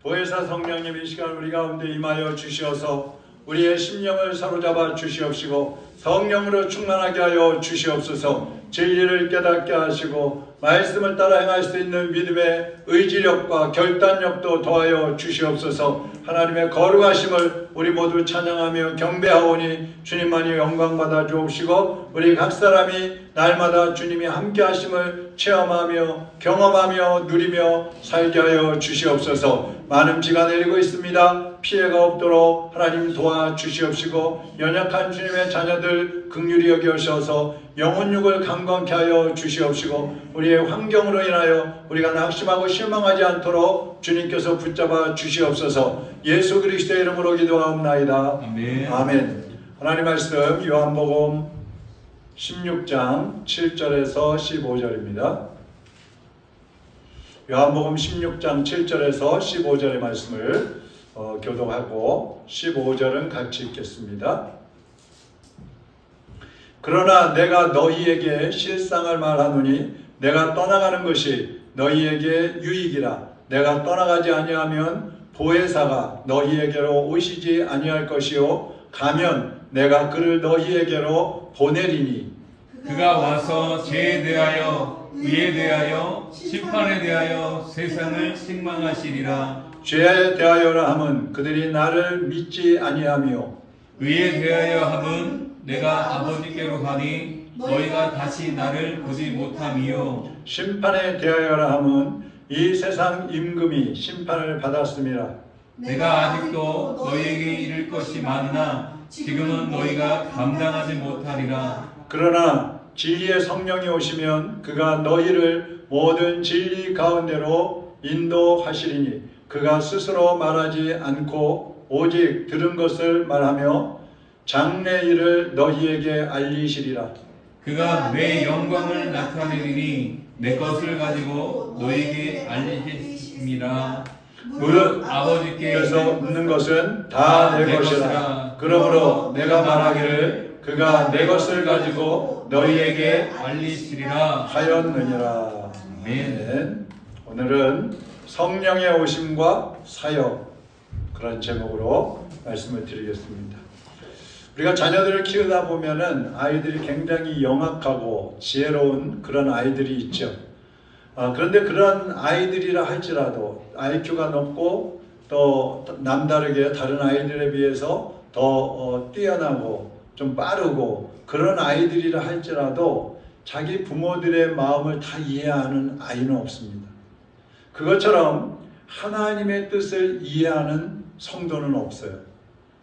보혜사 성령님 이 시간 우리 가운데 임하여 주시어서 우리의 심령을 사로잡아 주시옵시고 성령으로 충만하게 하여 주시옵소서. 진리를 깨닫게 하시고 말씀을 따라 행할 수 있는 믿음의 의지력과 결단력도 더하여 주시옵소서. 하나님의 거룩하심을 우리 모두 찬양하며 경배하오니 주님만이 영광받아 주옵시고 우리 각 사람이 날마다 주님이 함께 하심을 체험하며 경험하며 누리며 살게 하여 주시옵소서. 많은 비가 내리고 있습니다. 피해가 없도록 하나님 도와주시옵시고 연약한 주님의 자녀들 긍휼히 여기셔서 영혼육을 강건케 하여 주시옵시고 우리의 환경으로 인하여 우리가 낙심하고 실망하지 않도록 주님께서 붙잡아 주시옵소서. 예수 그리스도의 이름으로 기도하옵나이다. 아멘. 아멘. 하나님 말씀 요한복음 16장 7절에서 15절입니다. 요한복음 16장 7절에서 15절의 말씀을 교독하고 15절은 같이 읽겠습니다. 그러나 내가 너희에게 실상을 말하노니 내가 떠나가는 것이 너희에게 유익이라. 내가 떠나가지 아니하면 보혜사가 너희에게로 오시지 아니할 것이요 가면 내가 그를 너희에게로 보내리니 그가 와서 죄에 대하여 의에 대하여 심판에 대하여 세상을 책망하시리라. 죄에 대하여라 함은 그들이 나를 믿지 아니하며 의에 대하여 함은 내가 아버지께로 가니 너희가 다시 나를 보지 못함이요. 심판에 대하여라 함은 이 세상 임금이 심판을 받았음이라. 내가 아직도 너희에게 이를 것이 많으나 지금은 너희가 감당하지 못하리라. 그러나 진리의 성령이 오시면 그가 너희를 모든 진리 가운데로 인도하시리니 그가 스스로 말하지 않고 오직 들은 것을 말하며 장래 일을 너희에게 알리시리라. 그가 내 영광을 나타내리니 내 것을 가지고 너희에게 알리심이라. 무릇 아버지께서 묻는 것은 다 내 것이라. 그러므로 내가 말하기를 그가 내 것을 가지고 너희에게 알리시리라 하였느니라. 아멘. 오늘은 성령의 오심과 사역, 그런 제목으로 말씀을 드리겠습니다. 우리가 자녀들을 키우다 보면은 아이들이 굉장히 영악하고 지혜로운 그런 아이들이 있죠. 그런데 그런 아이들이라 할지라도 IQ가 높고 또 남다르게 다른 아이들에 비해서 더 뛰어나고 좀 빠르고 그런 아이들이라 할지라도 자기 부모들의 마음을 다 이해하는 아이는 없습니다. 그것처럼 하나님의 뜻을 이해하는 성도는 없어요.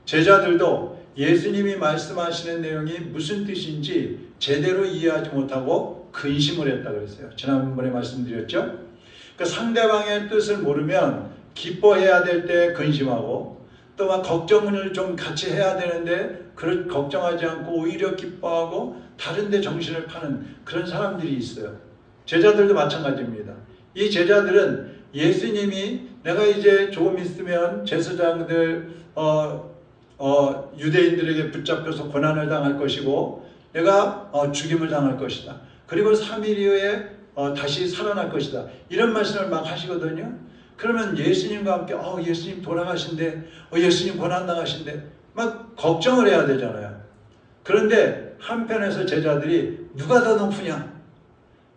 제자들도 예수님이 말씀하시는 내용이 무슨 뜻인지 제대로 이해하지 못하고 근심을 했다 그랬어요. 지난번에 말씀드렸죠. 그러니까 상대방의 뜻을 모르면 기뻐해야 될 때 근심하고 또 막 걱정을 좀 같이 해야 되는데 그걸 걱정하지 않고 오히려 기뻐하고 다른 데 정신을 파는 그런 사람들이 있어요. 제자들도 마찬가지입니다. 이 제자들은 예수님이 내가 이제 조금 있으면 제사장들 유대인들에게 붙잡혀서 고난을 당할 것이고 내가 죽임을 당할 것이다. 그리고 3일 이후에 다시 살아날 것이다. 이런 말씀을 막 하시거든요. 그러면 예수님과 함께 예수님 돌아가신대, 예수님 고난당하신대 막 걱정을 해야 되잖아요. 그런데 한편에서 제자들이 누가 더 높으냐?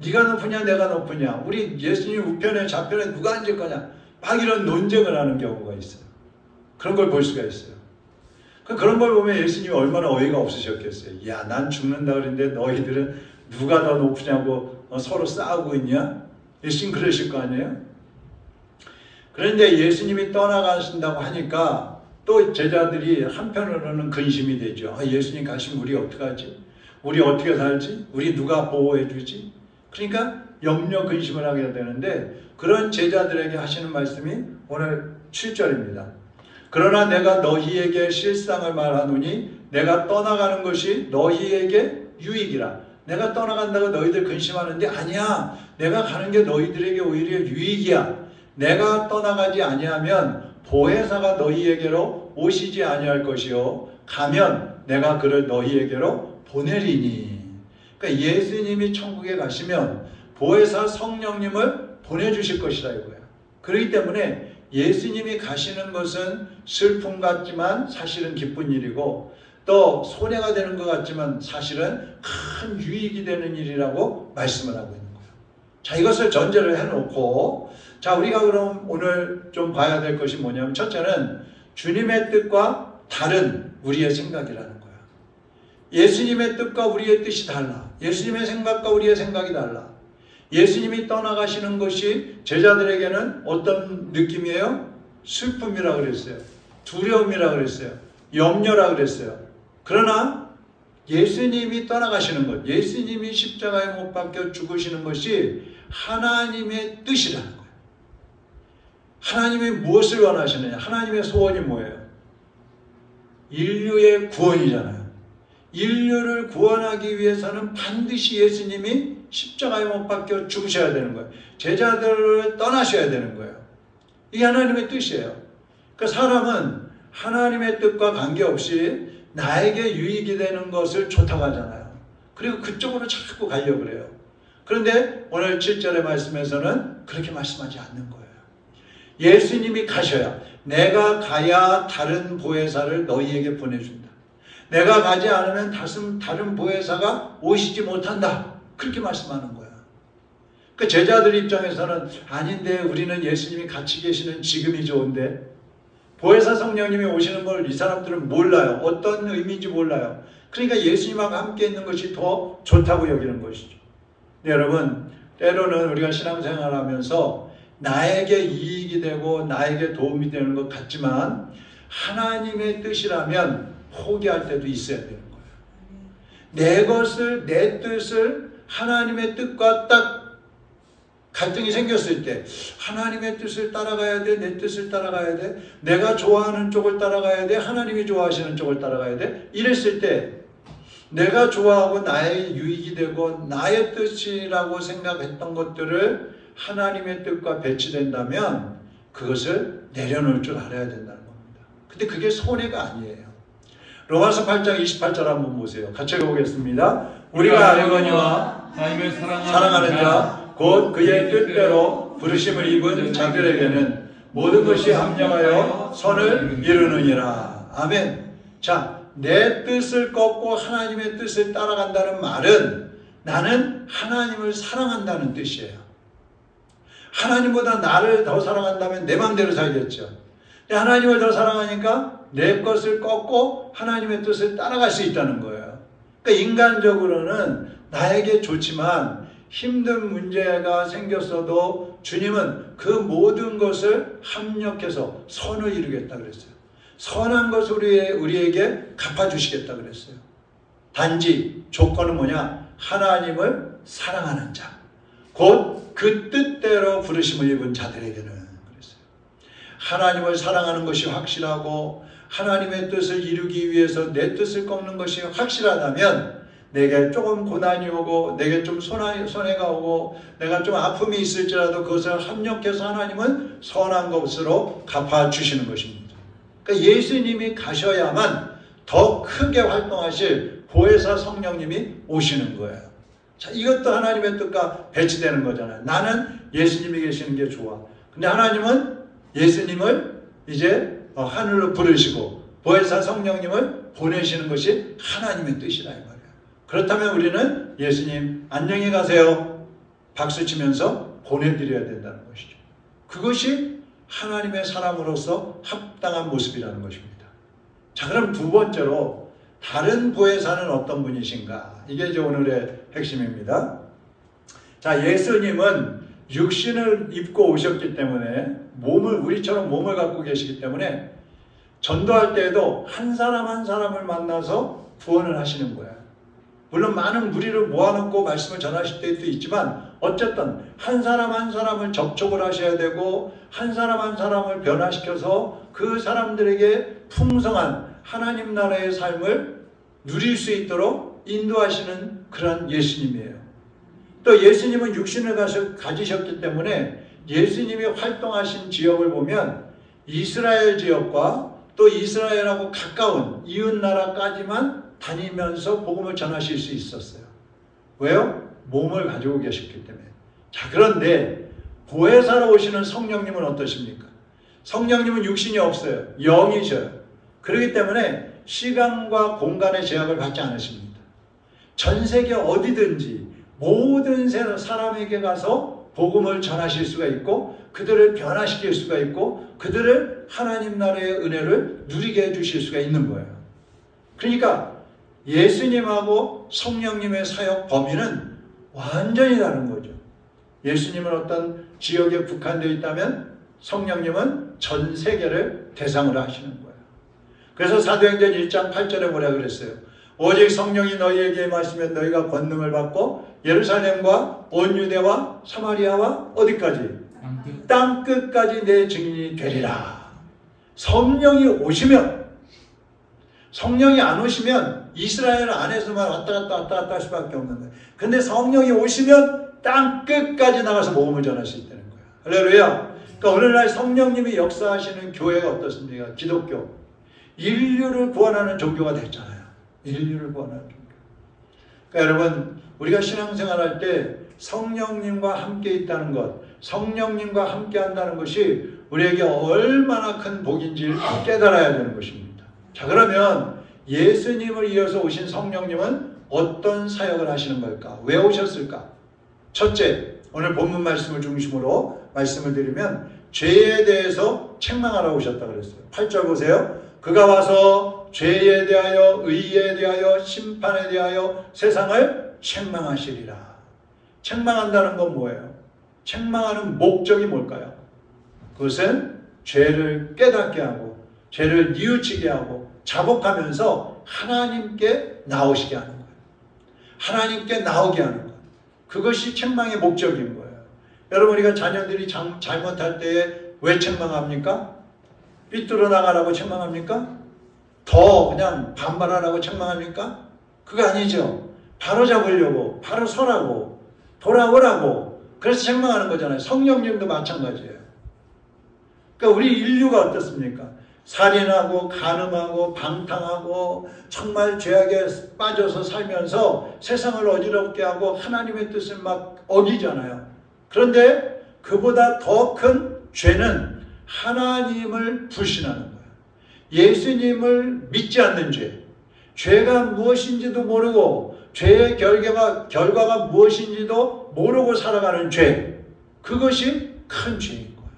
네가 높으냐 내가 높으냐? 우리 예수님 우편에 좌편에 누가 앉을 거냐? 막 이런 논쟁을 하는 경우가 있어요. 그런 걸 볼 수가 있어요. 그런 걸 보면 예수님이 얼마나 어이가 없으셨겠어요. 야, 난 죽는다 그랬는데 너희들은 누가 더 높으냐고 서로 싸우고 있냐? 예수님 그러실 거 아니에요? 그런데 예수님이 떠나가신다고 하니까 또 제자들이 한편으로는 근심이 되죠. 예수님 가시면 우리 어떡하지? 우리 어떻게 살지? 우리 누가 보호해 주지? 그러니까 염려 근심을 하게 되는데 그런 제자들에게 하시는 말씀이 오늘 7절입니다. 그러나 내가 너희에게 실상을 말하노니 내가 떠나가는 것이 너희에게 유익이라. 내가 떠나간다고 너희들 근심하는데 아니야. 내가 가는 게 너희들에게 오히려 유익이야. 내가 떠나가지 아니하면 보혜사가 너희에게로 오시지 아니할 것이요 가면 내가 그를 너희에게로 보내리니. 그러니까 예수님이 천국에 가시면 보혜사 성령님을 보내주실 것이라 이거예요. 그렇기 때문에 예수님이 가시는 것은 슬픔 같지만 사실은 기쁜 일이고 또 손해가 되는 것 같지만 사실은 큰 유익이 되는 일이라고 말씀을 하고 있는 거예요. 자, 이것을 전제를 해놓고 자, 우리가 그럼 오늘 좀 봐야 될 것이 뭐냐면 첫째는 주님의 뜻과 다른 우리의 생각이라는 거예요. 예수님의 뜻과 우리의 뜻이 달라. 예수님의 생각과 우리의 생각이 달라. 예수님이 떠나가시는 것이 제자들에게는 어떤 느낌이에요? 슬픔이라고 그랬어요. 두려움이라고 그랬어요. 염려라고 그랬어요. 그러나 예수님이 떠나가시는 것, 예수님이 십자가에 못 박혀 죽으시는 것이 하나님의 뜻이라는 거예요. 하나님이 무엇을 원하시느냐? 하나님의 소원이 뭐예요? 인류의 구원이잖아요. 인류를 구원하기 위해서는 반드시 예수님이 십자가에 못 박혀 죽으셔야 되는 거예요. 제자들을 떠나셔야 되는 거예요. 이게 하나님의 뜻이에요. 그러니까 사람은 하나님의 뜻과 관계없이 나에게 유익이 되는 것을 좋다고 하잖아요. 그리고 그쪽으로 자꾸 가려고 그래요. 그런데 오늘 7절의 말씀에서는 그렇게 말씀하지 않는 거예요. 예수님이 가셔야, 내가 가야 다른 보혜사를 너희에게 보내준다. 내가 가지 않으면 다른 보혜사가 오시지 못한다. 그렇게 말씀하는 거야. 그 제자들 입장에서는 아닌데 우리는 예수님이 같이 계시는 지금이 좋은데 보혜사 성령님이 오시는 걸 이 사람들은 몰라요. 어떤 의미인지 몰라요. 그러니까 예수님하고 함께 있는 것이 더 좋다고 여기는 것이죠. 네, 여러분, 때로는 우리가 신앙생활을 하면서 나에게 이익이 되고 나에게 도움이 되는 것 같지만 하나님의 뜻이라면 포기할 때도 있어야 되는 거예요. 내 뜻을 하나님의 뜻과 딱 갈등이 생겼을 때 하나님의 뜻을 따라가야 돼? 내 뜻을 따라가야 돼? 내가 좋아하는 쪽을 따라가야 돼? 하나님이 좋아하시는 쪽을 따라가야 돼? 이랬을 때 내가 좋아하고 나의 유익이 되고 나의 뜻이라고 생각했던 것들을 하나님의 뜻과 배치된다면 그것을 내려놓을 줄 알아야 된다는 겁니다. 근데 그게 손해가 아니에요. 로마서 8장 28절 한번 보세요. 같이 읽어보겠습니다. 우리가 알거니와 하나님을 사랑하는 자 곧 그의 뜻대로 부르심을 입은 자들에게는 모든 것이 합력하여 선을 이루느니라. 아멘. 자, 내 뜻을 꺾고 하나님의 뜻을 따라간다는 말은 나는 하나님을 사랑한다는 뜻이에요. 하나님보다 나를 더 사랑한다면 내 마음대로 살겠죠. 근데 하나님을 더 사랑하니까 내 것을 꺾고 하나님의 뜻을 따라갈 수 있다는 거예요. 그러니까 인간적으로는 나에게 좋지만 힘든 문제가 생겼어도 주님은 그 모든 것을 합력해서 선을 이루겠다 그랬어요. 선한 것을 우리에게 갚아주시겠다 그랬어요. 단지 조건은 뭐냐? 하나님을 사랑하는 자, 곧 그 뜻대로 부르심을 입은 자들에게는 그랬어요. 하나님을 사랑하는 것이 확실하고 하나님의 뜻을 이루기 위해서 내 뜻을 꺾는 것이 확실하다면 내게 조금 고난이 오고 내게 좀 손해가 오고 내가 좀 아픔이 있을지라도 그것을 합력해서 하나님은 선한 것으로 갚아주시는 것입니다. 그러니까 예수님이 가셔야만 더 크게 활동하실 보혜사 성령님이 오시는 거예요. 자, 이것도 하나님의 뜻과 배치되는 거잖아요. 나는 예수님이 계시는 게 좋아. 근데 하나님은 예수님을 이제 하늘로 부르시고 보혜사 성령님을 보내시는 것이 하나님의 뜻이라 이 말이에요. 그렇다면 우리는 예수님 안녕히 가세요 박수 치면서 보내드려야 된다는 것이죠. 그것이 하나님의 사람으로서 합당한 모습이라는 것입니다. 자, 그럼 두 번째로 다른 보혜사는 어떤 분이신가? 이게 이제 오늘의 핵심입니다. 자, 예수님은 육신을 입고 오셨기 때문에 우리처럼 몸을 갖고 계시기 때문에 전도할 때에도 한 사람 한 사람을 만나서 구원을 하시는 거예요. 물론 많은 무리를 모아놓고 말씀을 전하실 때도 있지만 어쨌든 한 사람 한 사람을 접촉을 하셔야 되고 한 사람 한 사람을 변화시켜서 그 사람들에게 풍성한 하나님 나라의 삶을 누릴 수 있도록 인도하시는 그런 예수님이에요. 또 예수님은 육신을 가지셨기 때문에 예수님이 활동하신 지역을 보면 이스라엘 지역과 또 이스라엘하고 가까운 이웃나라까지만 다니면서 복음을 전하실 수 있었어요. 왜요? 몸을 가지고 계셨기 때문에. 자, 그런데 보혜사로 오시는 성령님은 어떠십니까? 성령님은 육신이 없어요. 영이셔요. 그렇기 때문에 시간과 공간의 제약을 받지 않으십니다. 전 세계 어디든지 모든 사람에게 가서 복음을 전하실 수가 있고 그들을 변화시킬 수가 있고 그들을 하나님 나라의 은혜를 누리게 해주실 수가 있는 거예요. 그러니까 예수님하고 성령님의 사역 범위는 완전히 다른 거죠. 예수님은 어떤 지역에 국한되어 있다면 성령님은 전 세계를 대상으로 하시는 거예요. 그래서 사도행전 1장 8절에 뭐라 그랬어요? 오직 성령이 너희에게 임하시면 너희가 권능을 받고 예루살렘과 온 유대와 사마리아와 어디까지? 땅 끝까지 내 증인이 되리라. 성령이 오시면, 성령이 안 오시면 이스라엘 안에서만 왔다 갔다 할 수밖에 없는 거예요. 근데 성령이 오시면 땅 끝까지 나가서 복음을 전할 수 있다는 거예요. 할렐루야. 그러니까 오늘날 성령님이 역사하시는 교회가 어떻습니까? 기독교. 인류를 구원하는 종교가 됐잖아요. 인류를 구원하는 종교. 그러니까 여러분, 우리가 신앙생활할 때 성령님과 함께 있다는 것, 성령님과 함께 한다는 것이 우리에게 얼마나 큰 복인지를 깨달아야 되는 것입니다. 자, 그러면 예수님을 이어서 오신 성령님은 어떤 사역을 하시는 걸까? 왜 오셨을까? 첫째, 오늘 본문 말씀을 중심으로 말씀을 드리면 죄에 대해서 책망하러 오셨다고 그랬어요. 8절 보세요. 그가 와서 죄에 대하여 의에 대하여 심판에 대하여 세상을 책망하시리라. 책망한다는 건 뭐예요? 책망하는 목적이 뭘까요? 그것은 죄를 깨닫게 하고 죄를 뉘우치게 하고 자복하면서 하나님께 나오시게 하는 거예요. 하나님께 나오게 하는 거예요. 그것이 책망의 목적인 거예요. 여러분, 우리가 자녀들이 잘못할 때에 왜 책망합니까? 삐뚤어 나가라고 책망합니까? 더 그냥 반발하라고 책망합니까? 그거 아니죠. 바로 잡으려고, 바로 서라고, 돌아오라고, 그래서 책망하는 거잖아요. 성령님도 마찬가지예요. 그러니까 우리 인류가 어떻습니까? 살인하고 간음하고 방탕하고 정말 죄악에 빠져서 살면서 세상을 어지럽게 하고 하나님의 뜻을 막 어기잖아요. 그런데 그보다 더 큰 죄는 하나님을 불신하는 거예요. 예수님을 믿지 않는 죄. 죄가 무엇인지도 모르고 죄의 결과가 무엇인지도 모르고 살아가는 죄. 그것이 큰 죄인 거예요.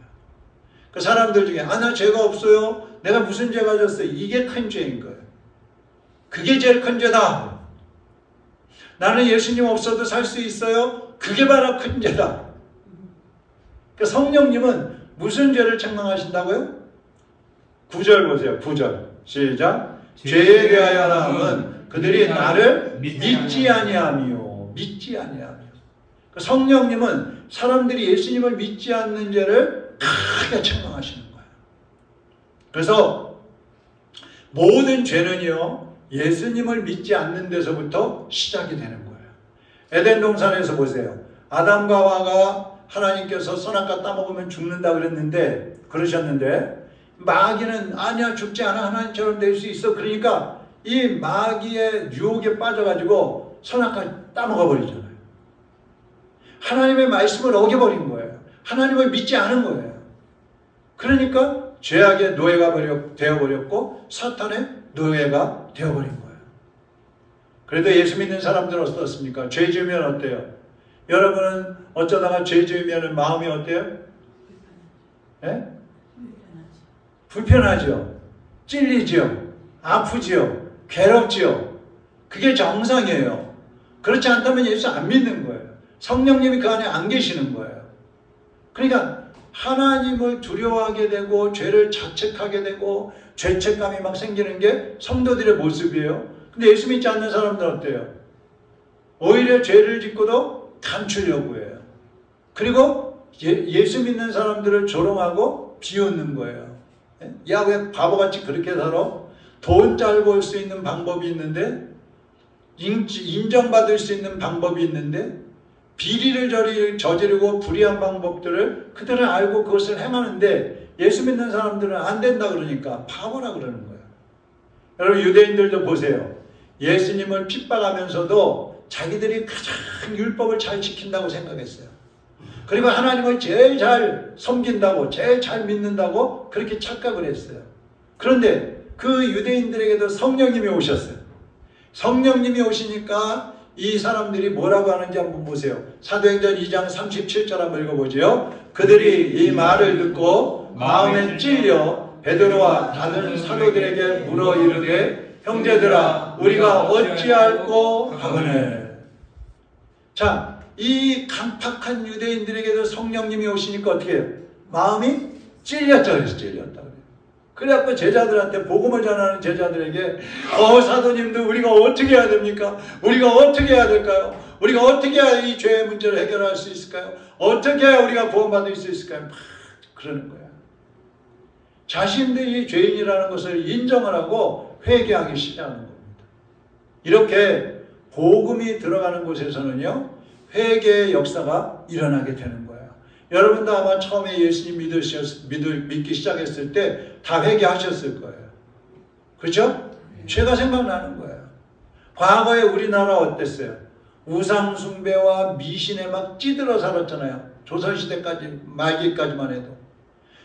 그 사람들 중에 나 죄가 없어요. 내가 무슨 죄가 졌어요. 이게 큰 죄인 거예요. 그게 제일 큰 죄다. 나는 예수님 없어도 살 수 있어요. 그게 바로 큰 죄다. 그러니까 성령님은 무슨 죄를 책망하신다고요? 9절 보세요. 9절. 시작. 죄에 대하여 하면 그들이 나를 믿지 아니하며. 믿지 아니하며. 성령님은 사람들이 예수님을 믿지 않는 죄를 크게 책망하시는 거예요. 그래서 모든 죄는요, 예수님을 믿지 않는 데서부터 시작이 되는 거예요. 에덴 동산에서 보세요. 아담과 하와가 하나님께서 선악과 따먹으면 죽는다 그러셨는데 마귀는 아니야, 죽지 않아, 하나님처럼 될 수 있어. 그러니까 이 마귀의 유혹에 빠져가지고 선악과 따먹어 버리잖아요. 하나님의 말씀을 어겨버린 거예요. 하나님을 믿지 않은 거예요. 그러니까 죄악의 노예가 되어버렸고 사탄의 노예가 되어버린 거예요. 그래도 예수 믿는 사람들은 어떻습니까? 죄 지으면 어때요? 여러분은 어쩌다가 죄 지으면 마음이 어때요? 예? 불편하죠. 찔리죠. 아프죠. 괴롭죠. 그게 정상이에요. 그렇지 않다면 예수 안 믿는 거예요. 성령님이 그 안에 안 계시는 거예요. 그러니까 하나님을 두려워하게 되고 죄를 자책하게 되고 죄책감이 막 생기는 게 성도들의 모습이에요. 근데 예수 믿지 않는 사람들은 어때요? 오히려 죄를 짓고도 감추려고 해요. 그리고 예수 믿는 사람들을 조롱하고 비웃는 거예요. 야, 왜 바보같이 그렇게 살아? 돈 잘 벌 수 있는 방법이 있는데, 인정받을 수 있는 방법이 있는데, 비리를 저지르고 불의한 방법들을 그들은 알고 그것을 행하는데 예수 믿는 사람들은 안 된다 그러니까 바보라 그러는 거예요. 여러분, 유대인들도 보세요. 예수님을 핍박하면서도 자기들이 가장 율법을 잘 지킨다고 생각했어요. 그리고 하나님을 제일 잘 섬긴다고, 제일 잘 믿는다고 그렇게 착각을 했어요. 그런데 그 유대인들에게도 성령님이 오셨어요. 성령님이 오시니까 이 사람들이 뭐라고 하는지 한번 보세요. 사도행전 2장 37절 한번 읽어보죠. 그들이 이 말을 듣고 마음에 찔려 베드로와 다른 사도들에게 물어 이르되 형제들아 우리가 어찌할꼬 하거늘. 자, 이 강팍한 유대인들에게도 성령님이 오시니까 어떻게 해요? 마음이 찔렸죠. 그래서 찔렸다. 그래갖고 제자들한테 복음을 전하는 제자들에게 사도님들 우리가 어떻게 해야 됩니까? 우리가 어떻게 해야 될까요? 우리가 어떻게 해야 이 죄의 문제를 해결할 수 있을까요? 어떻게 해야 우리가 구원받을 수 있을까요? 막 그러는 거야. 자신들이 죄인이라는 것을 인정을 하고 회개하기 시작하는 겁니다. 이렇게 복음이 들어가는 곳에서는요, 회개의 역사가 일어나게 되는 거예요. 여러분도 아마 처음에 예수님 믿기 시작했을 때 다 회개하셨을 거예요. 그렇죠? 죄가 생각나는 거예요. 과거에 우리나라 어땠어요? 우상 숭배와 미신에 막 찌들어 살았잖아요. 조선시대까지 말기까지만 해도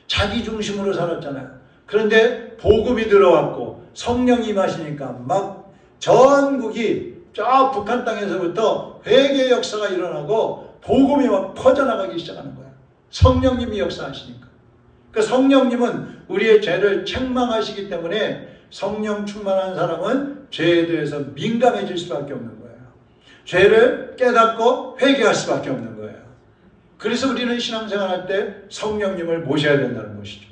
자기 중심으로 살았잖아요. 그런데 복음이 들어왔고 성령이 임하시니까 막 전국이 저 북한 땅에서부터 회개의 역사가 일어나고 복음이 막 퍼져나가기 시작하는 거예요. 성령님이 역사하시니까. 그러니까 성령님은 우리의 죄를 책망하시기 때문에 성령 충만한 사람은 죄에 대해서 민감해질 수밖에 없는 거예요. 죄를 깨닫고 회개할 수밖에 없는 거예요. 그래서 우리는 신앙생활 할 때 성령님을 모셔야 된다는 것이죠.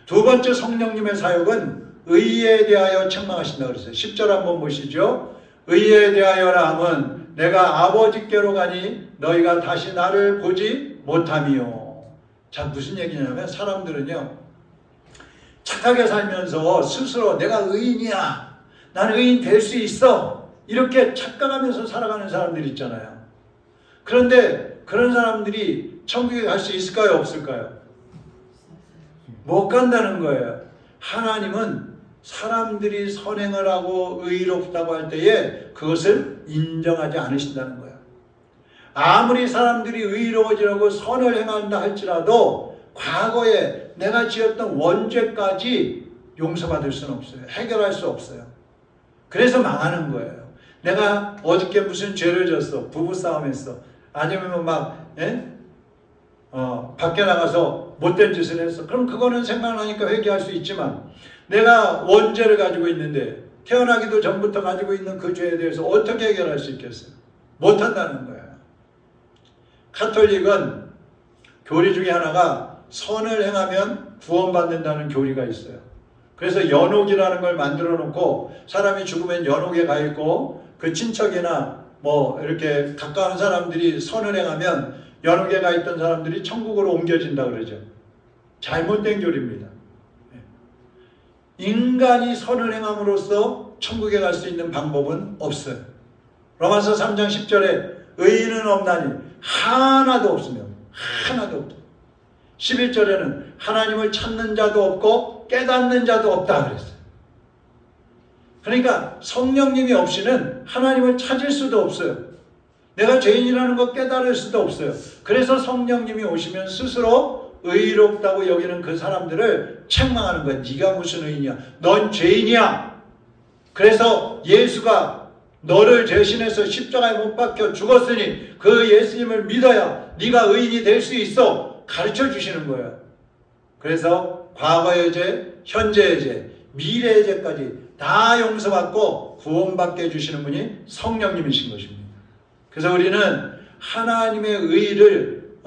두 번째 성령님의 사역은 의에 대하여 책망하신다고 그랬어요. 10절 한번 보시죠. 의에 대하여라 함은 내가 아버지께로 가니 너희가 다시 나를 보지 못함이요. 자, 무슨 얘기냐면 사람들은요, 착하게 살면서 스스로 내가 의인이야, 나는 의인 될 수 있어, 이렇게 착각하면서 살아가는 사람들이 있잖아요. 그런데 그런 사람들이 천국에 갈 수 있을까요? 없을까요? 못 간다는 거예요. 하나님은 사람들이 선행을 하고 의롭다고 할 때에 그것을 인정하지 않으신다는 거예요. 아무리 사람들이 의로워지려고 선을 행한다 할지라도 과거에 내가 지었던 원죄까지 용서받을 수는 없어요. 해결할 수 없어요. 그래서 망하는 거예요. 내가 어저께 무슨 죄를 졌어. 부부싸움 했어. 아니면 막 밖에 나가서 못된 짓을 했어. 그럼 그거는 생각나니까 회개할 수 있지만 내가 원죄를 가지고 있는데 태어나기도 전부터 가지고 있는 그 죄에 대해서 어떻게 해결할 수 있겠어요? 못한다는 거예요. 카톨릭은 교리 중에 하나가 선을 행하면 구원받는다는 교리가 있어요. 그래서 연옥이라는 걸 만들어 놓고 사람이 죽으면 연옥에 가 있고 그 친척이나 뭐 이렇게 가까운 사람들이 선을 행하면 연옥에 가 있던 사람들이 천국으로 옮겨진다 그러죠. 잘못된 교리입니다. 인간이 선을 행함으로써 천국에 갈 수 있는 방법은 없어요. 로마서 3장 10절에 의인은 없나니 하나도 없으며 하나도 없다. 11절에는 하나님을 찾는 자도 없고 깨닫는 자도 없다 그랬어요. 그러니까 성령님이 없이는 하나님을 찾을 수도 없어요. 내가 죄인이라는 거 깨달을 수도 없어요. 그래서 성령님이 오시면 스스로 의롭다고 여기는 그 사람들을 책망하는 거야. 네가 무슨 의인이야? 넌 죄인이야. 그래서 예수가 너를 대신해서 십자가에 못 박혀 죽었으니 그 예수님을 믿어야 네가 의인이 될 수 있어. 가르쳐 주시는 거예요. 그래서 과거의 죄, 현재의 죄, 미래의 죄까지 다 용서받고 구원받게 해주시는 분이 성령님이신 것입니다. 그래서 우리는 하나님의 의를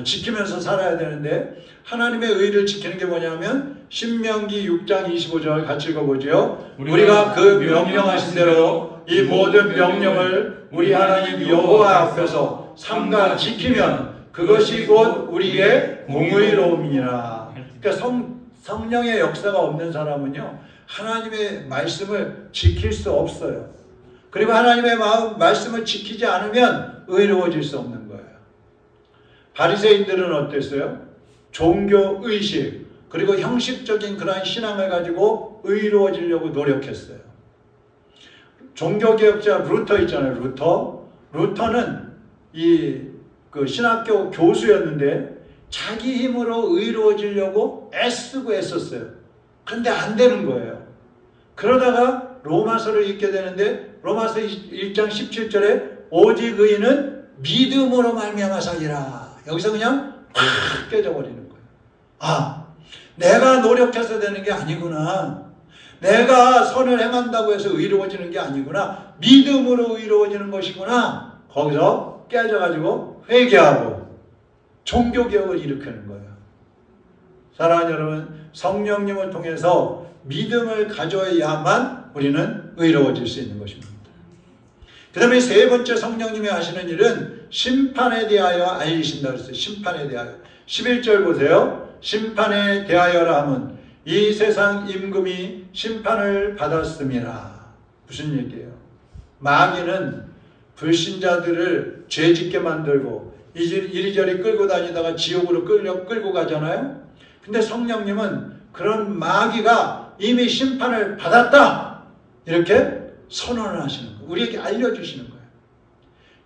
지키면서 살아야 되는데 하나님의 의를 지키는 게 뭐냐면 신명기 6장 25절 같이 읽어보죠. 우리가 그 명령하신 대로 이 모든 명령을 우리 하나님 여호와 앞에서 삼가 지키면 그것이 곧 우리의 공의로움이니라. 그러니까 성령의 역사가 없는 사람은요, 하나님의 말씀을 지킬 수 없어요. 그리고 하나님의 말씀을 지키지 않으면 의로워질 수 없는 거예요. 바리새인들은 어땠어요? 종교의식 그리고 형식적인 그러한 신앙을 가지고 의로워지려고 노력했어요. 종교개혁자 루터 있잖아요. 루터는 이 그 신학교 교수였는데 자기 힘으로 의로워지려고 애쓰고 애썼어요. 그런데 안 되는 거예요. 그러다가 로마서를 읽게 되는데 로마서 1장 17절에 오직 의인은 믿음으로 말미암아 살리라. 여기서 그냥 팍 깨져버리는 거예요. 아, 내가 노력해서 되는 게 아니구나. 내가 선을 행한다고 해서 의로워지는 게 아니구나. 믿음으로 의로워지는 것이구나. 거기서 깨져가지고 회개하고 종교개혁을 일으키는 거예요. 사랑하는 여러분, 성령님을 통해서 믿음을 가져야만 우리는 의로워질 수 있는 것입니다. 그 다음에 세 번째 성령님이 하시는 일은 심판에 대하여 알리신다 그랬어요. 심판에 대하여. 11절 보세요. 심판에 대하여라 하면 이 세상 임금이 심판을 받았음이라. 무슨 얘기예요? 마귀는 불신자들을 죄짓게 만들고 이리저리 끌고 다니다가 지옥으로 끌고 가잖아요. 근데 성령님은 그런 마귀가 이미 심판을 받았다 이렇게 선언을 하시는 거예요. 우리에게 알려주시는 거예요.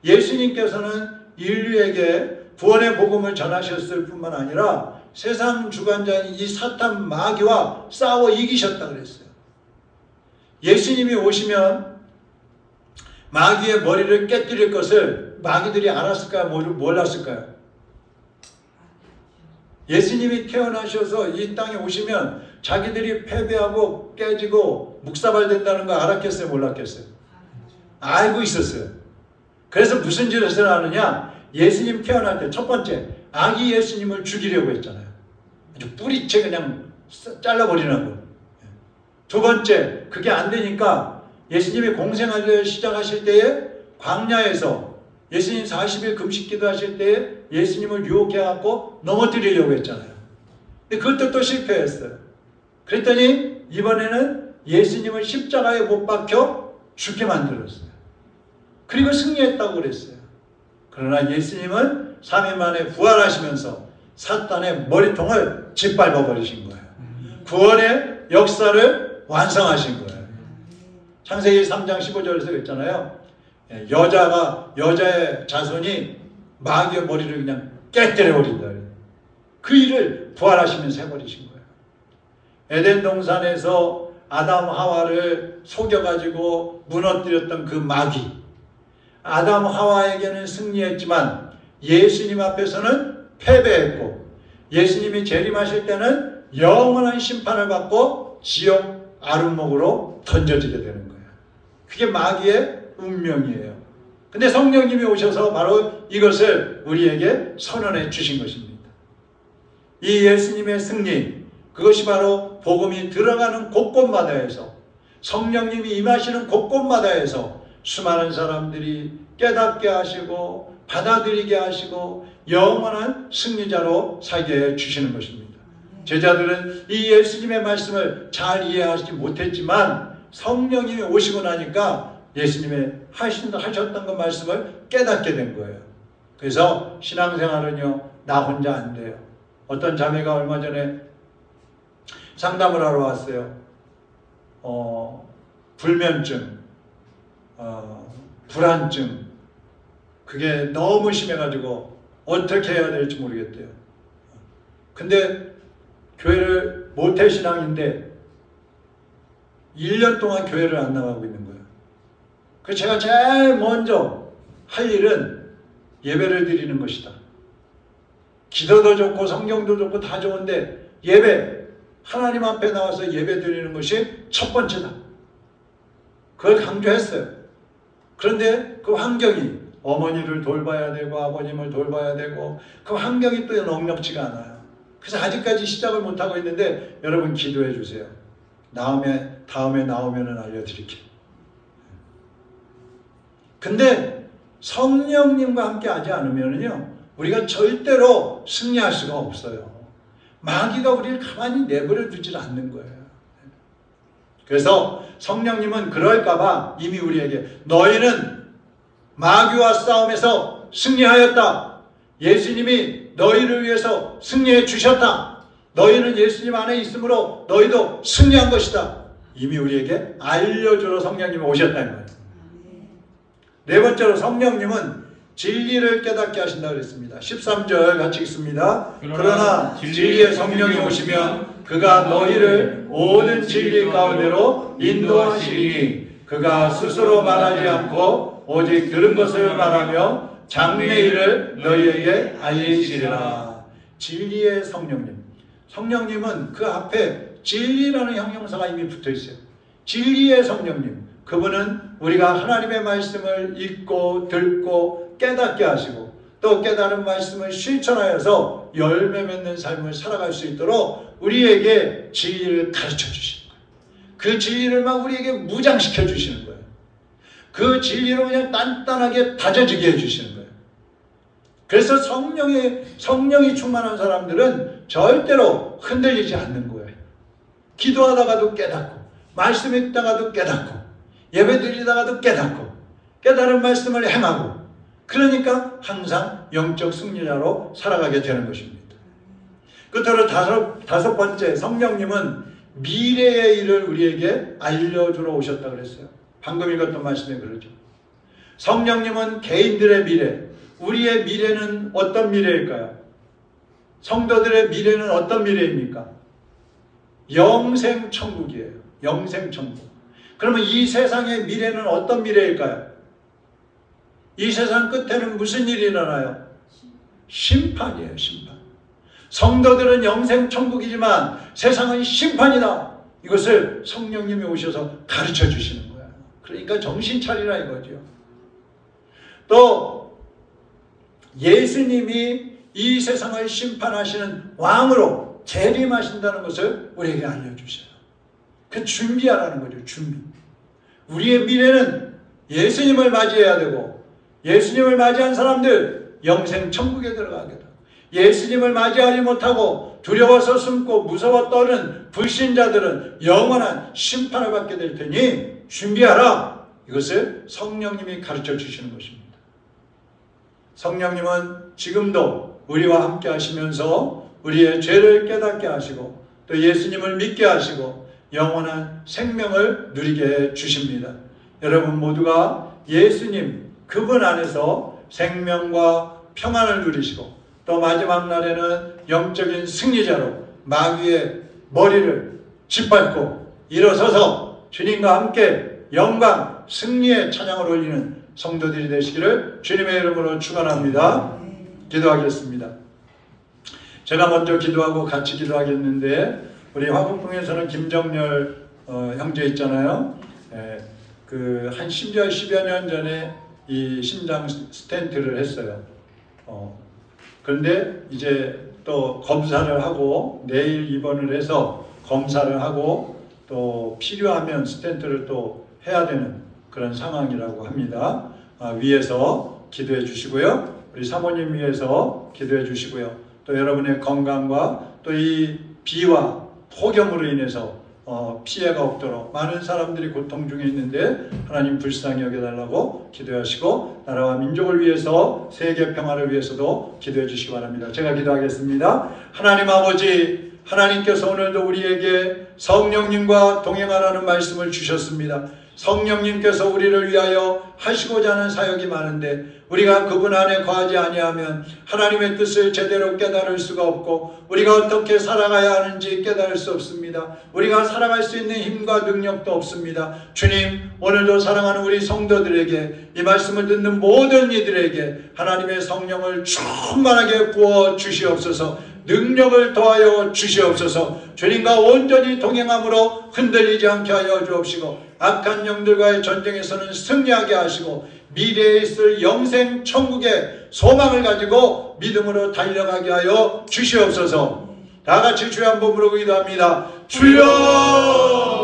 예수님께서는 인류에게 구원의 복음을 전하셨을 뿐만 아니라 세상 주관자인 이 사탄 마귀와 싸워 이기셨다 그랬어요. 예수님이 오시면 마귀의 머리를 깨뜨릴 것을 마귀들이 알았을까요? 몰랐을까요? 예수님이 태어나셔서 이 땅에 오시면 자기들이 패배하고 깨지고 묵사발된다는 거 알았겠어요? 몰랐겠어요? 알고 있었어요. 그래서 무슨 짓을 하느냐? 예수님 태어날 때 첫 번째 아기 예수님을 죽이려고 했잖아요. 아주 뿌리채 그냥 잘라버리는 거. 두 번째 그게 안 되니까 예수님이 공생활을 시작하실 때에 광야에서 예수님 40일 금식 기도하실 때에 예수님을 유혹해갖고 넘어뜨리려고 했잖아요. 근데 그것도 또 실패했어요. 그랬더니 이번에는 예수님을 십자가에 못 박혀 죽게 만들었어요. 그리고 승리했다고 그랬어요. 그러나 예수님은 3일 만에 부활하시면서 사탄의 머리통을 짓밟아 버리신 거예요. 구원의 역사를 완성하신 거예요. 창세기 3장 15절에서 그랬잖아요. 여자의 자손이 마귀의 머리를 그냥 깨뜨려 버린다. 그 일을 부활하시면서 해버리신 거예요. 에덴 동산에서 아담 하와를 속여가지고 무너뜨렸던 그 마귀. 아담 하와에게는 승리했지만 예수님 앞에서는 패배했고 예수님이 재림하실 때는 영원한 심판을 받고 지옥 아름목으로 던져지게 되는 거예요. 그게 마귀의 운명이에요. 근데 성령님이 오셔서 바로 이것을 우리에게 선언해 주신 것입니다. 이 예수님의 승리, 그것이 바로 복음이 들어가는 곳곳마다에서 성령님이 임하시는 곳곳마다에서 수많은 사람들이 깨닫게 하시고 받아들이게 하시고 영원한 승리자로 살게 해 주시는 것입니다. 제자들은 이 예수님의 말씀을 잘 이해하지 못했지만 성령님이 오시고 나니까 예수님의 하셨던 그 말씀을 깨닫게 된 거예요. 그래서 신앙생활은요, 나 혼자 안 돼요. 어떤 자매가 얼마 전에 상담을 하러 왔어요. 불면증, 불안증, 그게 너무 심해가지고 어떻게 해야 될지 모르겠대요. 근데 교회를 모태신앙인데 1년 동안 교회를 안 나가고 있는 거예요. 그래서 제가 제일 먼저 할 일은 예배를 드리는 것이다. 기도도 좋고 성경도 좋고 다 좋은데 예배, 하나님 앞에 나와서 예배 드리는 것이 첫 번째다. 그걸 강조했어요. 그런데 그 환경이 어머니를 돌봐야 되고 아버님을 돌봐야 되고 그 환경이 또 넉넉지가 않아요. 그래서 아직까지 시작을 못하고 있는데 여러분 기도해 주세요. 다음에 나오면 알려드릴게요. 근데 성령님과 함께 하지 않으면요, 우리가 절대로 승리할 수가 없어요. 마귀가 우리를 가만히 내버려 두질 않는 거예요. 그래서 성령님은 그럴까봐 이미 우리에게 너희는 마귀와 싸움에서 승리하였다. 예수님이 너희를 위해서 승리해 주셨다. 너희는 예수님 안에 있으므로 너희도 승리한 것이다. 이미 우리에게 알려주러 성령님이 오셨다는 거예요. 네 번째로 성령님은 진리를 깨닫게 하신다 그랬습니다. 13절 같이 읽습니다. 그러나 진리의 성령이 오시면 그가 너희를 모든 진리 가운데로 인도하시리니 그가 스스로 말하지 않고 오직 들은 것을 말하며 장래일을 너희에게 알리시리라. 진리의 성령님. 성령님은 그 앞에 진리라는 형용사가 이미 붙어 있어요. 진리의 성령님. 그분은 우리가 하나님의 말씀을 읽고 듣고 깨닫게 하시고 또 깨달은 말씀을 실천하여서 열매 맺는 삶을 살아갈 수 있도록 우리에게 진리를 가르쳐 주시는 거예요. 그 진리를 막 우리에게 무장시켜 주시는 거예요. 그 진리로 그냥 단단하게 다져지게 해주시는 거예요. 그래서 성령이 충만한 사람들은 절대로 흔들리지 않는 거예요. 기도하다가도 깨닫고 말씀 읽다가도 깨닫고 예배 드리다가도 깨닫고 깨달은 말씀을 행하고 그러니까 항상 영적 승리자로 살아가게 되는 것입니다. 끝으로 다섯 번째, 성령님은 미래의 일을 우리에게 알려주러 오셨다고 그랬어요. 방금 읽었던 말씀에 그러죠. 성령님은 개인들의 미래, 우리의 미래는 어떤 미래일까요? 성도들의 미래는 어떤 미래입니까? 영생천국이에요. 영생천국. 그러면 이 세상의 미래는 어떤 미래일까요? 이 세상 끝에는 무슨 일이 일어나요? 심판이에요. 심판. 성도들은 영생천국이지만 세상은 심판이다. 이것을 성령님이 오셔서 가르쳐 주시는 거예요. 그러니까 정신 차리라 이거죠. 또 예수님이 이 세상을 심판하시는 왕으로 재림하신다는 것을 우리에게 알려주셔요. 그 준비하라는 거죠. 준비. 우리의 미래는 예수님을 맞이해야 되고 예수님을 맞이한 사람들 영생천국에 들어가게 되고 예수님을 맞이하지 못하고 두려워서 숨고 무서워 떠는 불신자들은 영원한 심판을 받게 될 테니 준비하라. 이것을 성령님이 가르쳐 주시는 것입니다. 성령님은 지금도 우리와 함께 하시면서 우리의 죄를 깨닫게 하시고 또 예수님을 믿게 하시고 영원한 생명을 누리게 해 주십니다. 여러분 모두가 예수님 그분 안에서 생명과 평안을 누리시고 또 마지막 날에는 영적인 승리자로 마귀의 머리를 짓밟고 일어서서 주님과 함께 영광 승리의 찬양을 올리는 성도들이 되시기를 주님의 이름으로 축원합니다. 기도하겠습니다. 제가 먼저 기도하고 같이 기도하겠는데 우리 화곡동에서는 김정렬 형제 있잖아요. 한 10여 년 전에 이 심장 스텐트를 했어요. 그런데 이제 또 검사를 하고 내일 입원을 해서 검사를 하고 또 필요하면 스텐트를 또 해야 되는 그런 상황이라고 합니다. 위에서 기도해 주시고요. 우리 사모님 위해서 기도해 주시고요. 또 여러분의 건강과 또 이 비와 폭염으로 인해서 피해가 없도록 많은 사람들이 고통 중에 있는데 하나님 불쌍히 여겨달라고 기도하시고 나라와 민족을 위해서 세계 평화를 위해서도 기도해 주시기 바랍니다. 제가 기도하겠습니다. 하나님 아버지, 하나님께서 오늘도 우리에게 성령님과 동행하라는 말씀을 주셨습니다. 성령님께서 우리를 위하여 하시고자 하는 사역이 많은데 우리가 그분 안에 거하지 아니하면 하나님의 뜻을 제대로 깨달을 수가 없고 우리가 어떻게 살아가야 하는지 깨달을 수 없습니다. 우리가 살아갈 수 있는 힘과 능력도 없습니다. 주님, 오늘도 사랑하는 우리 성도들에게 이 말씀을 듣는 모든 이들에게 하나님의 성령을 충만하게 부어 주시옵소서. 능력을 더하여 주시옵소서. 주님과 온전히 동행함으로 흔들리지 않게 하여 주옵시고 악한 영들과의 전쟁에서는 승리하게 하시고 미래에 있을 영생 천국의 소망을 가지고 믿음으로 달려가게 하여 주시옵소서. 다 같이 주여 한번 부르고 기도합니다. 주여!